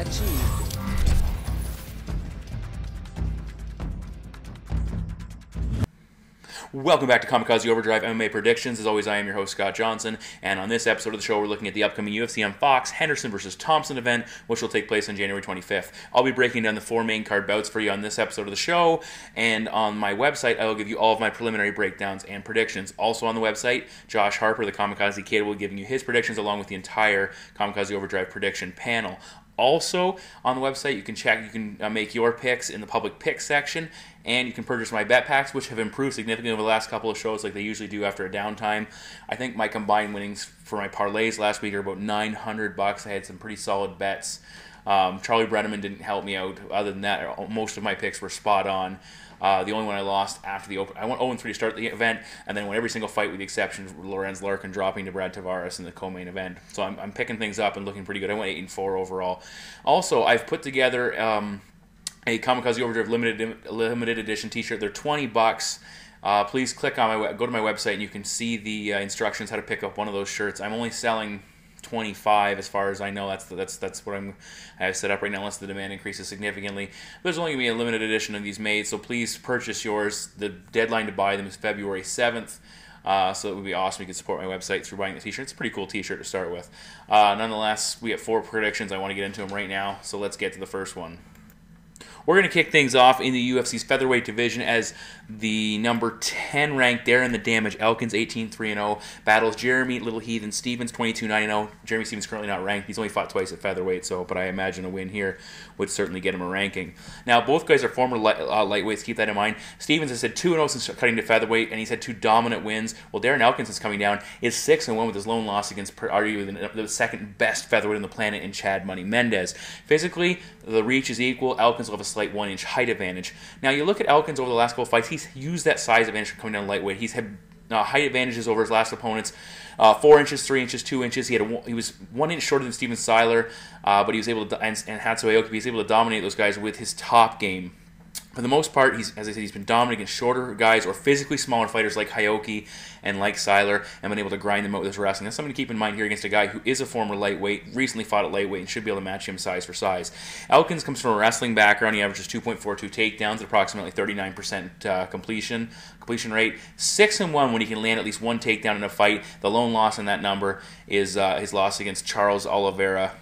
achieved. Welcome back to Kamikaze Overdrive MMA Predictions. As always, I am your host, Scott Johnson, and on this episode of the show, we're looking at the upcoming UFC on Fox Henderson versus Thomson event, which will take place on January 25th. I'll be breaking down the 4 main card bouts for you on this episode of the show, and on my website, I will give you all of my preliminary breakdowns and predictions. Also on the website, Josh Harper, the Kamikaze Kid, will be giving you his predictions along with the entire Kamikaze Overdrive prediction panel. Also, on the website, you can make your picks in the public picks section, and you can purchase my bet packs, which have improved significantly over the last couple of shows, like they usually do after a downtime. I think my combined winnings for my parlays last week are about $900. I had some pretty solid bets. Charlie Brenneman didn't help me out. Other than that, most of my picks were spot on. The only one I lost after the open, I went 0-3 to start the event, and then won every single fight with the exception of Lorenz Larkin dropping to Brad Tavares in the co-main event. So I'm picking things up and looking pretty good. I went 8-4 overall. Also, I've put together a Kamikaze Overdrive limited edition T-shirt. They're $20. Please click on go to my website and you can see the instructions how to pick up one of those shirts. I'm only selling 25 as far as I know. That's what I have set up right now, unless the demand increases significantly. There's only going to be a limited edition of these made, so please purchase yours. The deadline to buy them is February 7th. So it would be awesome. You could support my website through buying the t-shirt. It's a pretty cool t-shirt to start with. Nonetheless, we have 4 predictions. I want to get into them right now, so let's get to the first one. We're going to kick things off in the UFC's featherweight division as the number 10 ranked Darren the Damage Elkins, 18-3-0, battles Jeremy Little Heathen Stevens, 22-9-0. Jeremy Stevens currently not ranked. He's only fought twice at featherweight, but I imagine a win here would certainly get him a ranking. Now, both guys are former lightweights. Keep that in mind. Stevens has had 2-0 since cutting to featherweight, and he's had 2 dominant wins. Well, Darren Elkins is coming down, is 6-1 with his lone loss against arguably the second best featherweight on the planet in Chad Money Mendez. Physically, the reach is equal. Elkins will have a slight 1-inch height advantage. Now, you look at Elkins over the last couple of fights, he's used that size advantage from coming down lightweight. He's had height advantages over his last opponents, 4 inches, 3 inches, 2 inches. He was 1 inch shorter than Steven Seiler, but he was able to, and Hatsu Aoki, he was able to dominate those guys with his top game. For the most part, as I said, he's been dominant against shorter guys or physically smaller fighters like Aoki and like Seiler, and been able to grind them out with his wrestling. That's something to keep in mind here against a guy who is a former lightweight, recently fought at lightweight, and should be able to match him size for size. Elkins comes from a wrestling background. He averages 2.42 takedowns at approximately 39% completion rate. 6-1 when he can land at least 1 takedown in a fight. The lone loss in that number is his loss against Charles Oliveira,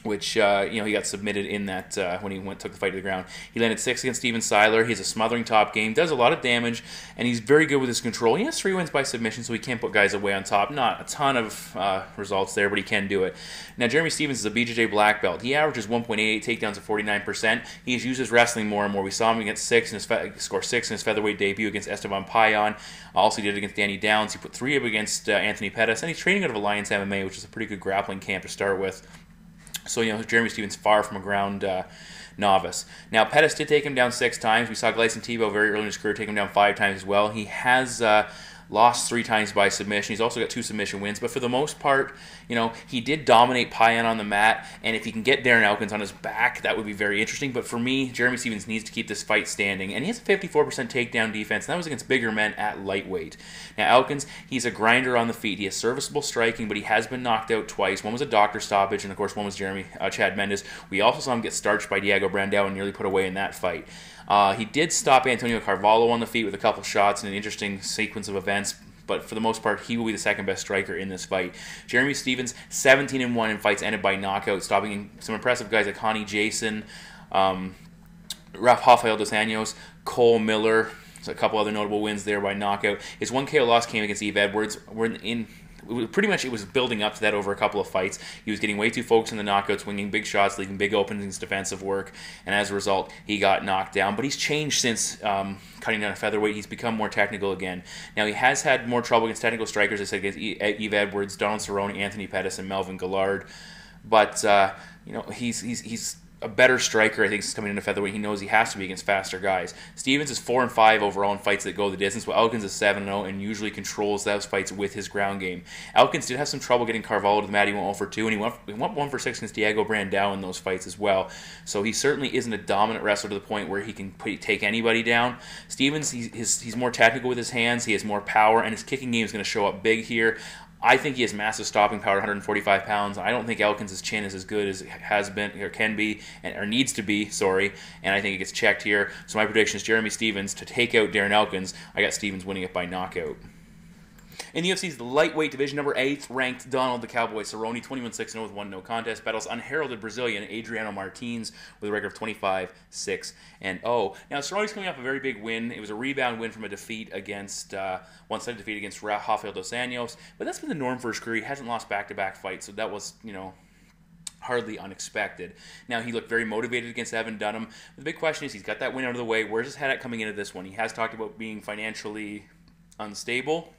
which he got submitted in that when he took the fight to the ground. He landed 6 against Steven Seiler. He has a smothering top game, does a lot of damage, and he's very good with his control. He has 3 wins by submission, so he can't put guys away on top. Not a ton of results there, but he can do it. Now, Jeremy Stevens is a BJJ black belt. He averages 1.88 takedowns at 49%. He's used his wrestling more and more. We saw him against score 6 in his featherweight debut against Esteban Payan. Also, he did it against Danny Downs. He put 3 up against Anthony Pettis, and he's training out of Alliance MMA, which is a pretty good grappling camp to start with. So, Jeremy Stevens far from a ground novice. Now, Pettis did take him down 6 times. We saw Gleison Tebow very early in his career take him down 5 times as well. He has lost 3 times by submission. He's also got 2 submission wins. But for the most part, he did dominate Payan on the mat. And if he can get Darren Elkins on his back, that would be very interesting. But for me, Jeremy Stevens needs to keep this fight standing. And he has a 54% takedown defense. And that was against bigger men at lightweight. Now, Elkins, he's a grinder on the feet. He has serviceable striking, but he has been knocked out twice. One was a doctor stoppage, and of course, one was Chad Mendes. We also saw him get starched by Diego Brandao and nearly put away in that fight. He did stop Antonio Carvalho on the feet with a couple shots in an interesting sequence of events, but for the most part, he will be the second best striker in this fight. Jeremy Stevens, 17-1 in fights ended by knockout, stopping some impressive guys like Connie Jason, Rafael Dos Anjos, Cole Miller. A couple other notable wins there by knockout. His 1 KO loss came against Yves Edwards. It was building up to that over a couple of fights. He was getting way too focused in the knockouts, winging big shots, leaving big openings, defensive work, and as a result, he got knocked down. But he's changed since cutting down a featherweight. He's become more technical again. Now, he has had more trouble against technical strikers, I said, against Yves Edwards, Donald Cerrone, Anthony Pettis, and Melvin Gillard. But, he's a better striker, I think, since coming into featherweight. He knows he has to be against faster guys. Stevens is 4-5 overall in fights that go the distance, while Elkins is 7-0 and usually controls those fights with his ground game. Elkins did have some trouble getting Carvalho to the mat. He went 0-2, and he went 1-6 against Diego Brandao in those fights as well. So he certainly isn't a dominant wrestler to the point where he can take anybody down. Stevens, he's more technical with his hands. He has more power, and his kicking game is going to show up big here. I think he has massive stopping power, 145 pounds. I don't think Elkins' chin is as good as it has been or can be, or needs to be, sorry. And I think it gets checked here. So my prediction is Jeremy Stephens to take out Darren Elkins. I got Stephens winning it by knockout. In the UFC's lightweight division, number 8 ranked Donald the Cowboy Cerrone, 21-6-0 with 1 no contest, battles unheralded Brazilian Adriano Martins with a record of 25-6-0. Now, Cerrone's coming off a very big win. It was a rebound win from a defeat against, one-sided defeat against Rafael dos Anjos, but that's been the norm for his career. He hasn't lost back-to-back fights, so that was, hardly unexpected. Now, he looked very motivated against Evan Dunham. The big question is, he's got that win out of the way. Where's his head at coming into this one? He has talked about being financially unstable,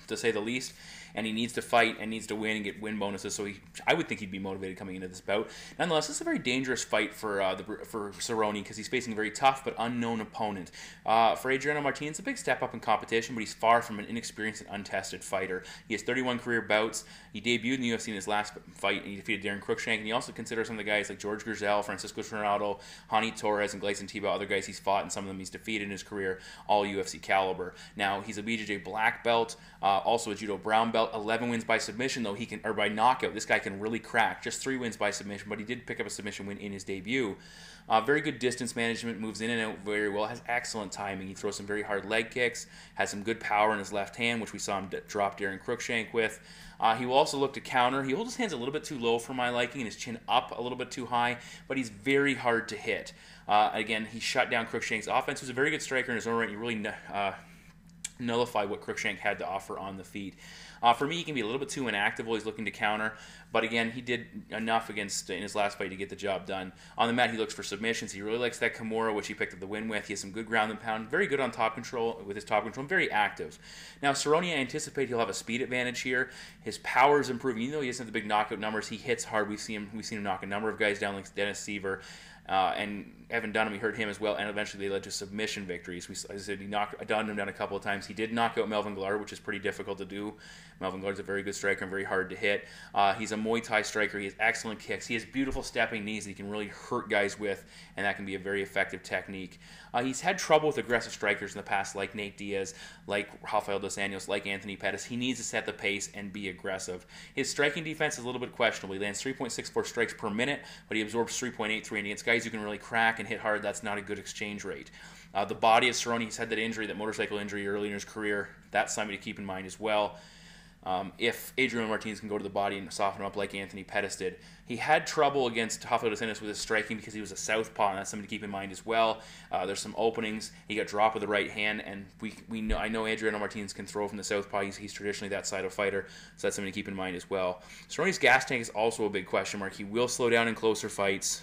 to say the least, and he needs to fight and needs to win and get win bonuses, so I would think he'd be motivated coming into this bout. Nonetheless, this is a very dangerous fight for Cerrone because he's facing a very tough but unknown opponent. For Adriano Martins, it's a big step up in competition, but he's far from an inexperienced and untested fighter. He has 31 career bouts. He debuted in the UFC in his last fight, and he defeated Darren Cruickshank, and he also considers some of the guys like George Gurzel, Francisco Trinaldo, Hani Torres, and Gleison Tebow, other guys he's fought, and some of them he's defeated in his career, all UFC caliber. Now, he's a BJJ black belt, also a judo brown belt. 11 wins by submission, though or by knockout. This guy can really crack. Just 3 wins by submission, but he did pick up a submission win in his debut. Very good distance management, moves in and out very well, has excellent timing. He throws some very hard leg kicks, has some good power in his left hand, which we saw him drop Darren Cruickshank with. He will also look to counter. He holds his hands a little bit too low for my liking and his chin up a little bit too high, but he's very hard to hit. Again, he shut down Cruickshank's offense. He was a very good striker in his own right. He really nullified what Cruickshank had to offer on the feet. For me, he can be a little bit too inactive while he's looking to counter, but again, he did enough in his last fight to get the job done. On the mat, he looks for submissions. He really likes that Kimura, which he picked up the win with. He has some good ground and pound, very good on top control with his top control, and very active. Now, Cerrone, I anticipate he'll have a speed advantage here. His power is improving. Even though he doesn't have the big knockout numbers, he hits hard. We've seen him knock a number of guys down, like Dennis Seaver. And Evan Dunham, he hurt him as well, and eventually they led to submission victories. As I said, he knocked Dunham down a couple of times. He did knock out Melvin Gillard, which is pretty difficult to do. Melvin Gillard's a very good striker and very hard to hit. He's a Muay Thai striker. He has excellent kicks. He has beautiful stepping knees that he can really hurt guys with, and that can be a very effective technique. He's had trouble with aggressive strikers in the past, like Nate Diaz, like Rafael dos Anjos, like Anthony Pettis. He needs to set the pace and be aggressive. His striking defense is a little bit questionable. He lands 3.64 strikes per minute, but he absorbs 3.83, and against guys who can really crack and hit hard, that's not a good exchange rate. The body of Cerrone, he's had that injury, that motorcycle injury early in his career. That's something to keep in mind as well. If Adriano Martins can go to the body and soften him up like Anthony Pettis did. He had trouble against Rafael dos Anjos with his striking because he was a southpaw, and that's something to keep in mind as well. There's some openings. He got dropped with the right hand, and I know Adriano Martins can throw from the southpaw. He's traditionally that side of fighter, so that's something to keep in mind as well. Cerrone's gas tank is also a big question mark. He will slow down in closer fights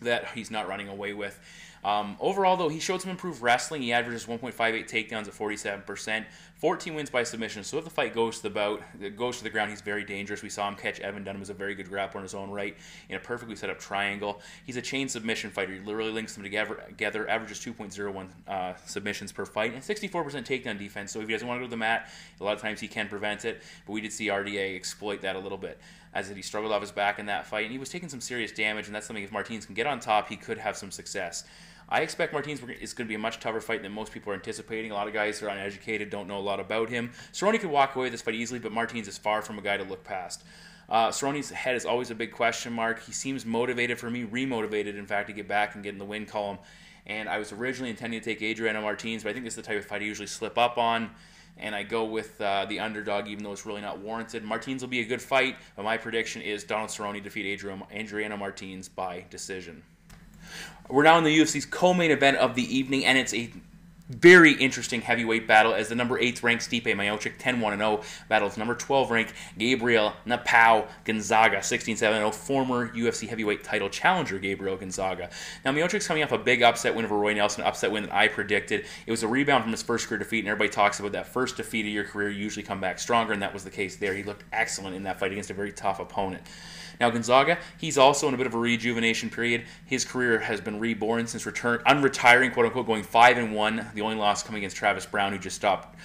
that he's not running away with. Overall, though, he showed some improved wrestling. He averages 1.58 takedowns at 47%, 14 wins by submission. So if the fight goes to the ground, he's very dangerous. We saw him catch Evan Dunham as a very good grappler in his own right in a perfectly set up triangle. He's a chain submission fighter. He literally links them together, averages 2.01 submissions per fight, and 64% takedown defense. So if he doesn't want to go to the mat, a lot of times he can prevent it. But we did see RDA exploit that a little bit, as he struggled off his back in that fight, and he was taking some serious damage, and that's something if Martins can get on top, he could have some success. I expect Martins is going to be a much tougher fight than most people are anticipating. A lot of guys are uneducated, don't know a lot about him. Cerrone could walk away with this fight easily, but Martins is far from a guy to look past. Cerrone's head is always a big question mark. He seems motivated, for me, remotivated, in fact, to get back and get in the win column. And I was originally intending to take Adriano Martins, but I think this is the type of fight I usually slip up on, and I go with the underdog, even though it's really not warranted. Martins will be a good fight, but my prediction is Donald Cerrone defeat Adriano Martins by decision. We're now in the UFC's co-main event of the evening, and it's a very interesting heavyweight battle as the number 8 ranked Stipe Miocic 10-1-0 battles number 12 ranked Gabriel Gonzaga 16-7-0, former UFC heavyweight title challenger Gabriel Gonzaga. Now Miocic's coming off a big upset win over Roy Nelson, upset win that I predicted. It was a rebound from his first career defeat, and everybody talks about that first defeat of your career. You usually come back stronger, and that was the case there. He looked excellent in that fight against a very tough opponent. Now Gonzaga, he's also in a bit of a rejuvenation period. His career has been reborn since unretiring, quote-unquote, going 5-1. The only loss coming against Travis Brown, who just stopped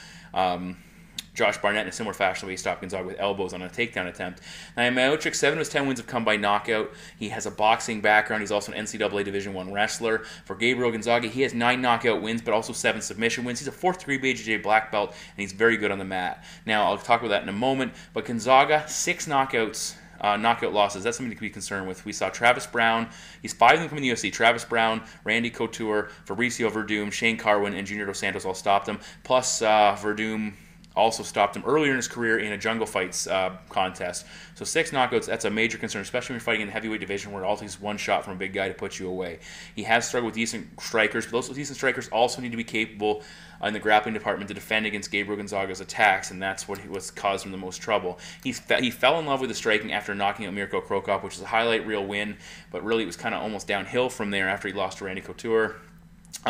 Josh Barnett in a similar fashion, the way he stopped Gonzaga with elbows on a takedown attempt. Now, Miocic, 7 of his 10 wins have come by knockout. He has a boxing background. He's also an NCAA Division I wrestler. For Gabriel Gonzaga, he has 9 knockout wins, but also 7 submission wins. He's a 4th degree BJJ black belt, and he's very good on the mat. Now, I'll talk about that in a moment, but Gonzaga, 6 knockouts. Knockout losses, that's something to be concerned with. We saw Travis Brown, he's 5 of them coming to the UFC. Travis Brown, Randy Couture, Fabricio Verdum, Shane Carwin, and Junior Dos Santos all stopped him. Plus, Verdum also stopped him earlier in his career in a jungle fights contest. So 6 knockouts, that's a major concern, especially when you're fighting in the heavyweight division where it all takes one shot from a big guy to put you away. He has struggled with decent strikers, but those decent strikers also need to be capable in the grappling department to defend against Gabriel Gonzaga's attacks, and that's what caused him the most trouble. He fell in love with the striking after knocking out Mirko Cro Cop, which is a highlight reel win, but really it was kind of almost downhill from there after he lost to Randy Couture.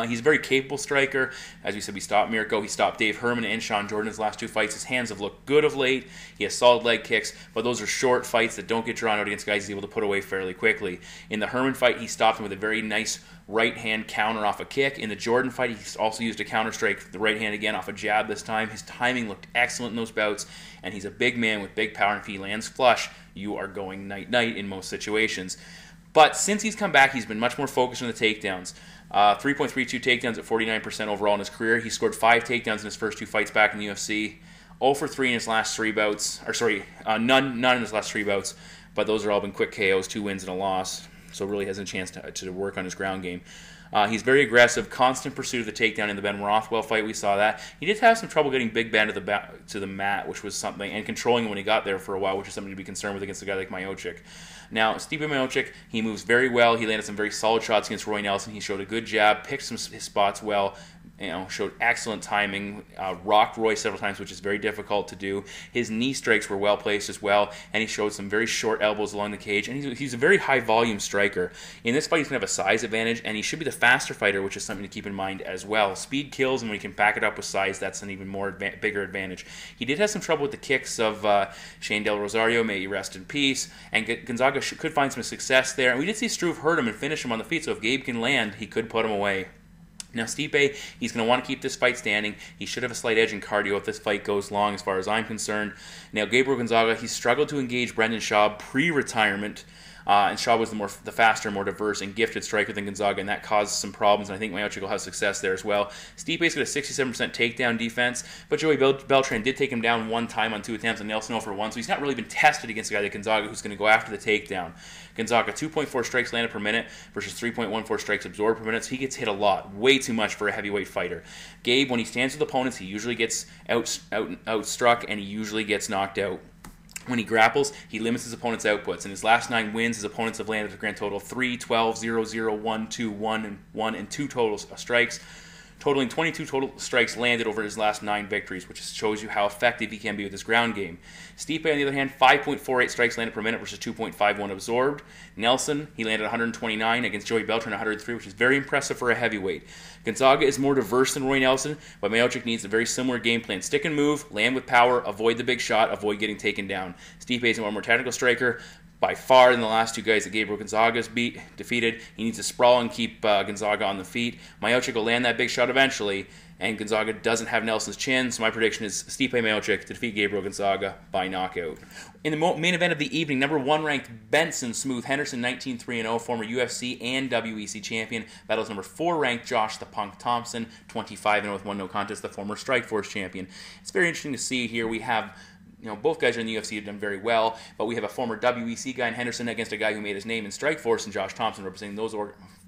He's a very capable striker. As we said, we stopped Mirko. He stopped Dave Herman and Sean Jordan in his last 2 fights. His hands have looked good of late. He has solid leg kicks, but those are short fights that don't get drawn out against guys he's able to put away fairly quickly. In the Herman fight, he stopped him with a very nice right-hand counter off a kick. In the Jordan fight, he also used a counter-strike, the right hand again off a jab this time. His timing looked excellent in those bouts, and he's a big man with big power, and if he lands flush, you are going night-night in most situations. But since he's come back, he's been much more focused on the takedowns. 3.32 takedowns at 49% overall in his career. He scored 5 takedowns in his first 2 fights back in the UFC. 0 for 3 in his last 3 bouts. None in his last 3 bouts. But those are all been quick KOs, 2 wins and a loss. So really has a chance to work on his ground game. He's very aggressive, constant pursuit of the takedown in the Ben Rothwell fight. We saw that. He did have some trouble getting Big Ben to the mat, which was something, and controlling him when he got there for a while, which is something to be concerned with against a guy like Miocic. Now, Stipe Miocic, he moves very well. He landed some very solid shots against Roy Nelson. He showed a good jab, picked his spots well, showed excellent timing, rocked Roy several times, which is very difficult to do. His knee strikes were well placed as well, and he showed some very short elbows along the cage, and he's a very high volume striker. In this fight, he's going to have a size advantage, and he should be the faster fighter, which is something to keep in mind as well. Speed kills, and when he can back it up with size, that's an even more bigger advantage. He did have some trouble with the kicks of Shane Del Rosario, may he rest in peace, and Gonzaga could find some success there. And we did see Struve hurt him and finish him on the feet, so if Gabe can land, he could put him away. Now, Stipe, he's going to want to keep this fight standing. He should have a slight edge in cardio if this fight goes long, as far as I'm concerned. Now, Gabriel Gonzaga, he struggled to engage Brendan Schaub pre-retirement. And Schaub was the faster, more diverse, and gifted striker than Gonzaga, and that caused some problems, and I think Miocic will have success there as well. Stipe's got a 67% takedown defense, but Joey Beltran did take him down 1 time on 2 attempts, and Nelson 0 for 1, so he's not really been tested against a guy like Gonzaga who's going to go after the takedown. Gonzaga, 2.4 strikes landed per minute versus 3.14 strikes absorbed per minute, so he gets hit a lot, way too much for a heavyweight fighter. Gabe, when he stands with opponents, he usually gets outstruck, and he usually gets knocked out. When he grapples, he limits his opponent's outputs. In his last 9 wins, his opponents have landed a grand total of 3, 12, 0, 0, 1, 2, 1, and 1, and 2 total strikes, totaling 22 total strikes landed over his last 9 victories, which shows you how effective he can be with his ground game. Stipe, on the other hand, 5.48 strikes landed per minute versus 2.51 absorbed. Nelson, he landed 129 against Joey Beltran 103, which is very impressive for a heavyweight. Gonzaga is more diverse than Roy Nelson, but Miocic needs a very similar game plan. Stick and move, land with power, avoid the big shot, avoid getting taken down. Stipe is a more technical striker. By far, in the last 2 guys that Gabriel Gonzaga's defeated, he needs to sprawl and keep Gonzaga on the feet. Miocic will land that big shot eventually, and Gonzaga doesn't have Nelson's chin, so my prediction is Stipe Miocic to defeat Gabriel Gonzaga by knockout. In the main event of the evening, number 1 ranked Benson Smooth Henderson, 19-3-0, former UFC and WEC champion, battles number 4 ranked Josh the Punk Thompson, 25-0 with 1 no contest, the former Strikeforce champion. It's very interesting to see here. We have both guys are in the UFC, have done very well, but we have a former WEC guy in Henderson against a guy who made his name in Strikeforce, and Josh Thompson representing those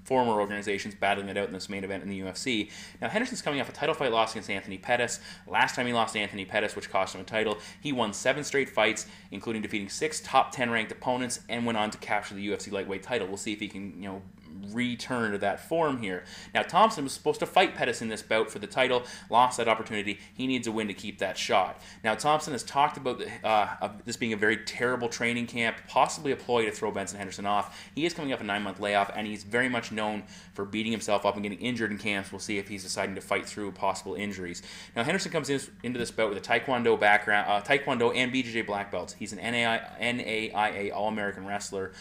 former organizations battling it out in this main event in the UFC. Now, Henderson's coming off a title fight loss against Anthony Pettis. Last time he lost to Anthony Pettis, which cost him a title, he won 7 straight fights, including defeating 6 top 10 ranked opponents, and went on to capture the UFC lightweight title. We'll see if he can, return to that form here. Now, Thompson was supposed to fight Pettis in this bout for the title, lost that opportunity. He needs a win to keep that shot. Now, Thompson has talked about this being a very terrible training camp, possibly a ploy to throw Benson Henderson off. He is coming off a 9-month layoff, and he's very much known for beating himself up and getting injured in camps. We'll see if he's deciding to fight through possible injuries. Now, Henderson comes into this bout with a Taekwondo background, Taekwondo and BJJ black belts. He's an NAIA All-American wrestler.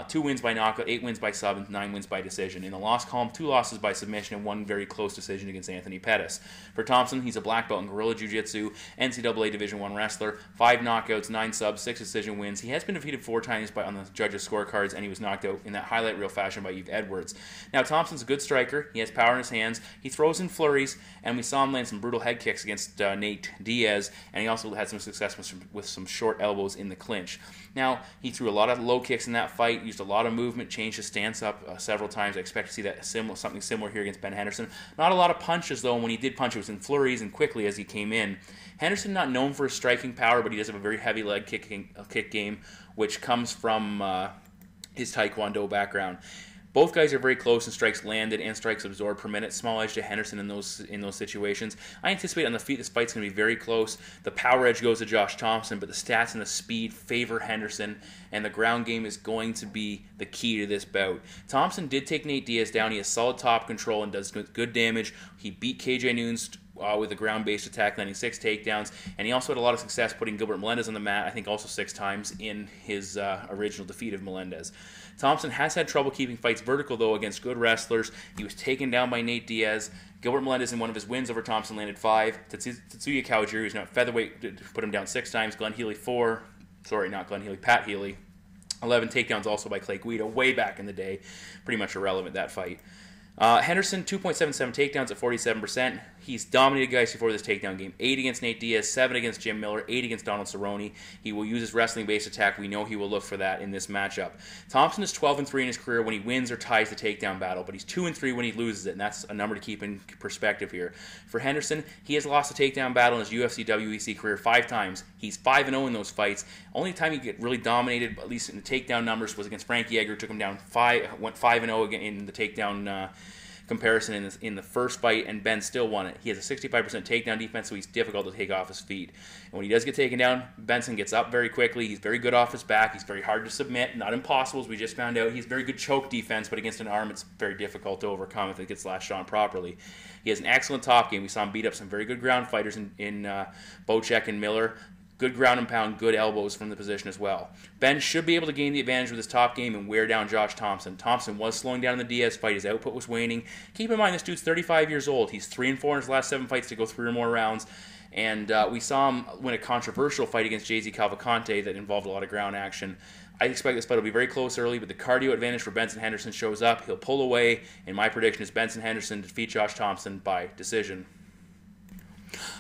2 wins by knockout, 8 wins by sub, and 9 wins wins by decision. In the loss column, 2 losses by submission and 1 very close decision against Anthony Pettis. For Thomson, he's a black belt in Guerrilla Jiu-Jitsu, NCAA Division I wrestler, 5 knockouts, 9 subs, 6 decision wins. He has been defeated 4 times on the judges' scorecards, and he was knocked out in that highlight reel fashion by Yves Edwards. Now, Thomson's a good striker. He has power in his hands. He throws in flurries, and we saw him land some brutal head kicks against Nate Diaz, and he also had some success with some short elbows in the clinch. Now, he threw a lot of low kicks in that fight, used a lot of movement, changed his stance up several times. I expect to see that something similar here against Ben Henderson. Not a lot of punches, though, and when he did punch, it was in flurries and quickly as he came in. Henderson not known for his striking power, but he does have a very heavy leg kick game, which comes from his Taekwondo background. Both guys are very close in strikes landed and strikes absorbed per minute. Small edge to Henderson in those situations. I anticipate on the feet this fight's going to be very close. The power edge goes to Josh Thomson, but the stats and the speed favor Henderson, and the ground game is going to be the key to this bout. Thomson did take Nate Diaz down. He has solid top control and does good damage. He beat KJ Noons with a ground-based attack, landing 6 takedowns, and he also had a lot of success putting Gilbert Melendez on the mat, I think also 6 times in his original defeat of Melendez. Thomson has had trouble keeping fights vertical, though, against good wrestlers. He was taken down by Nate Diaz. Gilbert Melendez, in one of his wins over Thomson, landed 5. Tetsuya Kawajiri, who's now at featherweight, put him down 6 times. Pat Healy. 11 takedowns also by Clay Guida, way back in the day. Pretty much irrelevant, that fight. Henderson, 2.77 takedowns at 47%. He's dominated guys before this takedown game. 8 against Nate Diaz, 7 against Jim Miller, 8 against Donald Cerrone. He will use his wrestling-based attack. We know he will look for that in this matchup. Thomson is 12-3 in his career when he wins or ties the takedown battle, but he's 2-3 when he loses it, and that's a number to keep in perspective here. For Henderson, he has lost a takedown battle in his UFC WEC career 5 times. He's 5-0 in those fights. Only time he get really dominated, at least in the takedown numbers, was against Frankie Edgar. Took him down went 5-0 again in the takedown comparison in the first fight, and Ben still won it. He has a 65% takedown defense, so he's difficult to take off his feet. And when he does get taken down, Benson gets up very quickly. He's very good off his back. He's very hard to submit. Not impossible, as we just found out. He's very good choke defense, but against an arm, it's very difficult to overcome if it gets lashed on properly. He has an excellent top game. We saw him beat up some very good ground fighters in Bocek and Miller. Good ground and pound, good elbows from the position as well. Ben should be able to gain the advantage with his top game and wear down Josh Thomson. Thomson was slowing down in the Diaz fight. His output was waning. Keep in mind, this dude's 35 years old. He's 3-4 in his last 7 fights to go 3 or more rounds. And we saw him win a controversial fight against Jay-Z Cavalcante that involved a lot of ground action. I expect this fight will be very close early, but the cardio advantage for Benson Henderson shows up. He'll pull away, and my prediction is Benson Henderson to defeat Josh Thomson by decision.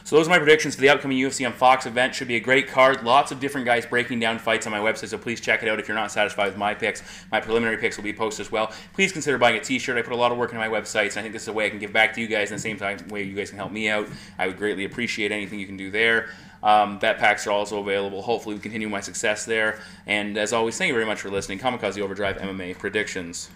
So those are my predictions for the upcoming UFC on Fox event. Should be a great card. Lots of different guys breaking down fights on my website, so please check it out if you're not satisfied with my picks. My preliminary picks will be posted as well. Please consider buying a t-shirt. I put a lot of work into my websites, and I think this is a way I can give back to you guys, and at the same time, way you guys can help me out. I would greatly appreciate anything you can do there. Bet packs are also available. Hopefully we continue my success there. And as always, thank you very much for listening. Kamikaze Overdrive MMA Predictions.